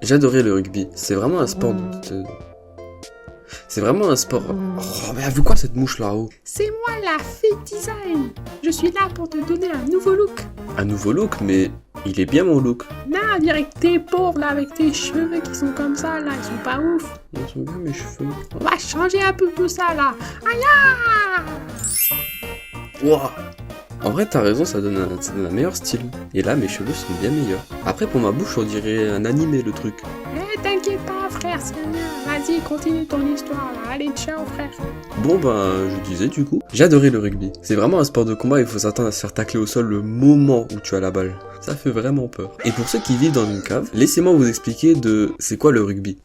J'adorais le rugby. C'est vraiment un sport C'est vraiment un sport... Oh, mais elle veut quoi cette mouche là-haut? C'est moi la fille design. Je suis là pour te donner un nouveau look. Un nouveau look, mais il est bien mon look. Non, on dirait que t'es pauvre là avec tes cheveux qui sont comme ça là, ils sont pas ouf. Ils sont bien mes cheveux. On va changer un peu tout ça là. Aïe! Wouah. En vrai, t'as raison, ça donne un meilleur style. Et là, mes cheveux sont bien meilleurs. Après, pour ma bouche, on dirait un animé, le truc. Eh, t'inquiète pas, frère, c'est bien. Vas-y, continue ton histoire, là. Allez, ciao, frère. Bon, ben, je disais, du coup, j'adorais le rugby. C'est vraiment un sport de combat, il faut s'attendre à se faire tacler au sol le moment où tu as la balle. Ça fait vraiment peur. Et pour ceux qui vivent dans une cave, laissez-moi vous expliquer c'est quoi le rugby.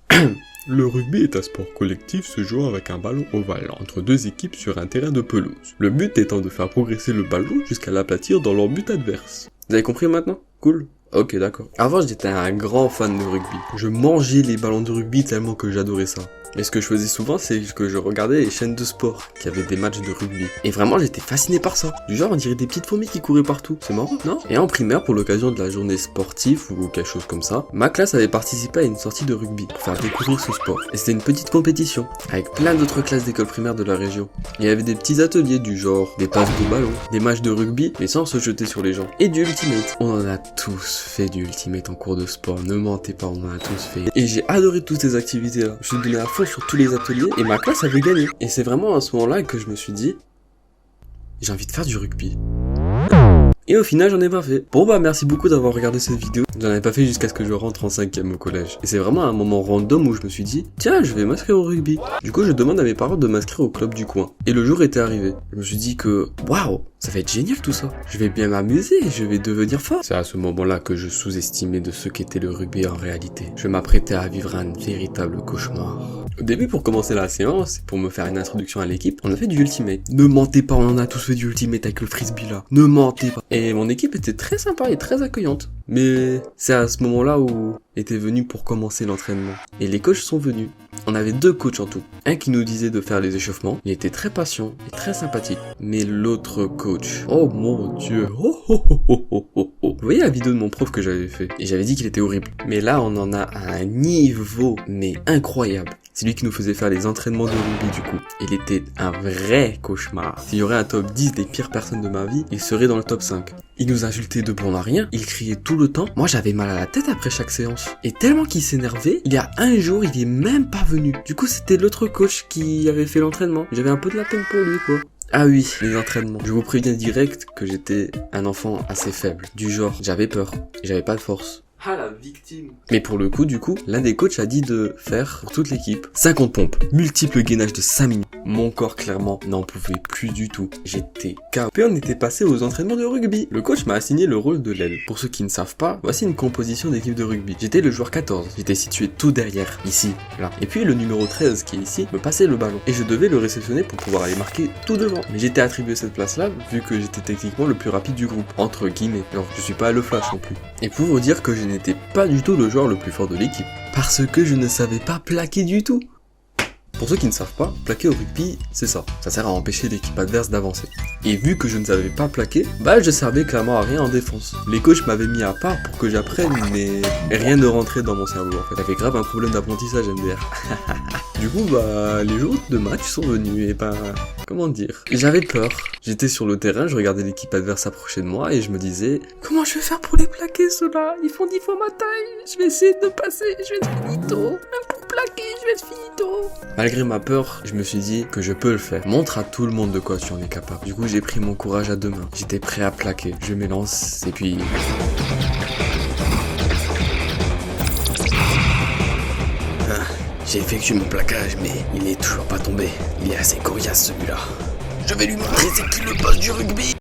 Le rugby est un sport collectif se jouant avec un ballon ovale entre deux équipes sur un terrain de pelouse. Le but étant de faire progresser le ballon jusqu'à l'aplatir dans leur but adverse. Vous avez compris maintenant? Cool. Ok, d'accord. Avant, j'étais un grand fan de rugby. Je mangeais les ballons de rugby tellement que j'adorais ça. Mais ce que je faisais souvent, c'est que je regardais les chaînes de sport qui avaient des matchs de rugby. Et vraiment, j'étais fasciné par ça. Du genre, on dirait des petites fourmis qui couraient partout. C'est marrant, non? Et en primaire, pour l'occasion de la journée sportive ou quelque chose comme ça, ma classe avait participé à une sortie de rugby pour faire découvrir ce sport. Et c'était une petite compétition avec plein d'autres classes d'école primaire de la région. Il y avait des petits ateliers du genre des passes de ballon, des matchs de rugby, mais sans se jeter sur les gens. Et du ultimate. On en a tous fait du ultimate en cours de sport. Ne mentez pas, on en a tous fait. Et j'ai adoré toutes ces activités-là. Je me donnais à fond sur tous les ateliers et ma classe avait gagné. Et c'est vraiment à ce moment-là que je me suis dit, j'ai envie de faire du rugby. Et au final, j'en ai pas fait. Bon bah merci beaucoup d'avoir regardé cette vidéo. J'en avais pas fait jusqu'à ce que je rentre en 5e au collège. Et c'est vraiment un moment random où je me suis dit, tiens, je vais m'inscrire au rugby. Du coup, je demande à mes parents de m'inscrire au club du coin. Et le jour était arrivé. Je me suis dit que, waouh, ça va être génial tout ça. Je vais bien m'amuser, je vais devenir fort. C'est à ce moment-là que je sous-estimais de ce qu'était le rugby en réalité. Je m'apprêtais à vivre un véritable cauchemar. Au début, pour commencer la séance, pour me faire une introduction à l'équipe, on a fait du ultimate. Ne mentez pas, on en a tous fait du ultimate avec le frisbee là. Ne mentez pas. Et mon équipe était très sympa et très accueillante. Mais c'est à ce moment-là où était venu pour commencer l'entraînement. Et les coachs sont venus. On avait 2 coachs en tout. Un qui nous disait de faire les échauffements. Il était très patient et très sympathique. Mais l'autre coach, oh mon dieu, Vous voyez la vidéo de mon prof que j'avais fait? Et j'avais dit qu'il était horrible. Mais là, on en a à un niveau, mais incroyable. C'est lui qui nous faisait faire les entraînements de rugby du coup. Il était un vrai cauchemar. S'il y aurait un top 10 des pires personnes de ma vie, il serait dans le top 5. Il nous insultait de bon à rien, il criait tout le temps. Moi j'avais mal à la tête après chaque séance. Et tellement qu'il s'énervait, il y a un jour il est même pas venu. Du coup c'était l'autre coach qui avait fait l'entraînement. J'avais un peu de la peine pour lui quoi. Ah oui, les entraînements. Je vous préviens direct que j'étais un enfant assez faible. Du genre, j'avais peur, j'avais pas de force. Ah la victime. Mais pour le coup, du coup, l'un des coachs a dit de faire pour toute l'équipe 50 pompes, multiples gainages de 5 minutes. Mon corps clairement n'en pouvait plus du tout. J'étais KO. Puis on était passé aux entraînements de rugby. Le coach m'a assigné le rôle de l'aile. Pour ceux qui ne savent pas, voici une composition d'équipe de rugby. J'étais le joueur 14. J'étais situé tout derrière, ici, là. Et puis le numéro 13 qui est ici me passait le ballon. Et je devais le réceptionner pour pouvoir aller marquer tout devant. Mais j'étais attribué cette place-là vu que j'étais techniquement le plus rapide du groupe. Entre guillemets. Alors je suis pas le flash non plus. Et pour vous dire que je n'étais pas du tout le joueur le plus fort de l'équipe. Parce que je ne savais pas plaquer du tout. Pour ceux qui ne savent pas, plaquer au rugby, c'est ça. Ça sert à empêcher l'équipe adverse d'avancer. Et vu que je ne savais pas plaquer, bah je servais clairement à rien en défense. Les coachs m'avaient mis à part pour que j'apprenne, mais rien ne rentrait dans mon cerveau en fait. J'avais grave un problème d'apprentissage MDR. Du coup, bah les jours de match sont venus et bah... comment dire? J'avais peur. J'étais sur le terrain, je regardais l'équipe adverse approcher de moi et je me disais... comment je vais faire pour les plaquer ceux-là? Ils font 10 fois ma taille. Je vais essayer de passer, je vais être finito. Même pour plaquer, je vais être finito. Malgré ma peur, je me suis dit que je peux le faire. Montre à tout le monde de quoi tu en es capable. Du coup, j'ai pris mon courage à 2 mains. J'étais prêt à plaquer. Je m'élance et puis... j'ai effectué mon plaquage, mais il n'est toujours pas tombé. Il est assez coriace celui-là. Je vais lui montrer c'est qui le boss du rugby.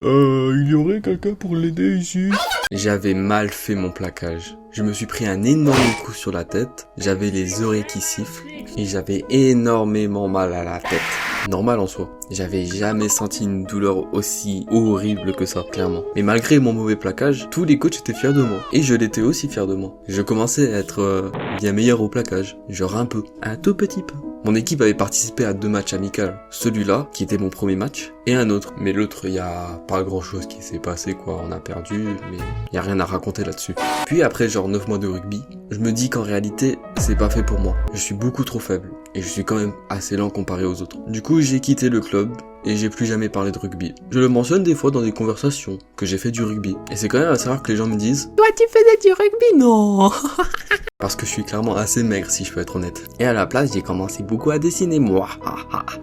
Il y aurait quelqu'un pour l'aider ici? J'avais mal fait mon plaquage. Je me suis pris un énorme coup sur la tête, j'avais les oreilles qui sifflent et j'avais énormément mal à la tête. Normal en soi. J'avais jamais senti une douleur aussi horrible que ça, clairement. Mais malgré mon mauvais plaquage, tous les coachs étaient fiers de moi. Et je l'étais aussi fier de moi. Je commençais à être bien meilleur au plaquage. Genre un peu. Un tout petit peu. Mon équipe avait participé à 2 matchs amicaux. Celui-là, qui était mon premier match, et un autre. Mais l'autre, il y a pas grand chose qui s'est passé, quoi. On a perdu, mais il y a rien à raconter là-dessus. Puis après genre 9 mois de rugby, je me dis qu'en réalité, c'est pas fait pour moi. Je suis beaucoup trop faible, et je suis quand même assez lent comparé aux autres. Du coup, j'ai quitté le club, et j'ai plus jamais parlé de rugby. Je le mentionne des fois dans des conversations, que j'ai fait du rugby. Et c'est quand même assez rare que les gens me disent « Toi, tu faisais du rugby, non ?» Parce que je suis clairement assez maigre si je peux être honnête. Et à la place, j'ai commencé beaucoup à dessiner moi.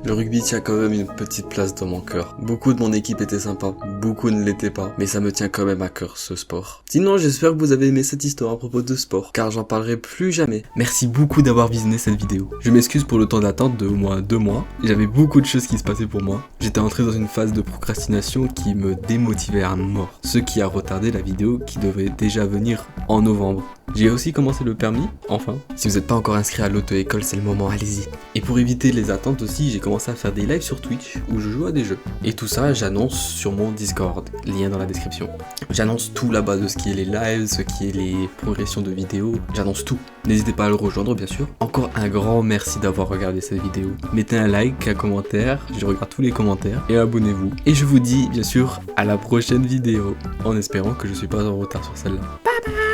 Le rugby tient quand même une petite place dans mon cœur. Beaucoup de mon équipe était sympa, beaucoup ne l'étaient pas, mais ça me tient quand même à cœur ce sport. Sinon, j'espère que vous avez aimé cette histoire à propos de sport, car j'en parlerai plus jamais. Merci beaucoup d'avoir visionné cette vidéo. Je m'excuse pour le temps d'attente de au moins 2 mois. J'avais beaucoup de choses qui se passaient pour moi. J'étais entré dans une phase de procrastination qui me démotivait à mort, ce qui a retardé la vidéo qui devait déjà venir en novembre. J'ai aussi commencé le permis, enfin. Si vous n'êtes pas encore inscrit à l'auto-école, c'est le moment, allez-y. Et pour éviter les attentes aussi, j'ai commencé à faire des lives sur Twitch où je joue à des jeux. Et tout ça, j'annonce sur mon Discord, lien dans la description. J'annonce tout là-bas de ce qui est les lives, ce qui est les progressions de vidéos, j'annonce tout. N'hésitez pas à le rejoindre bien sûr. Encore un grand merci d'avoir regardé cette vidéo. Mettez un like, un commentaire, je regarde tous les commentaires et abonnez-vous. Et je vous dis bien sûr à la prochaine vidéo, en espérant que je suis pas en retard sur celle-là. Bye bye.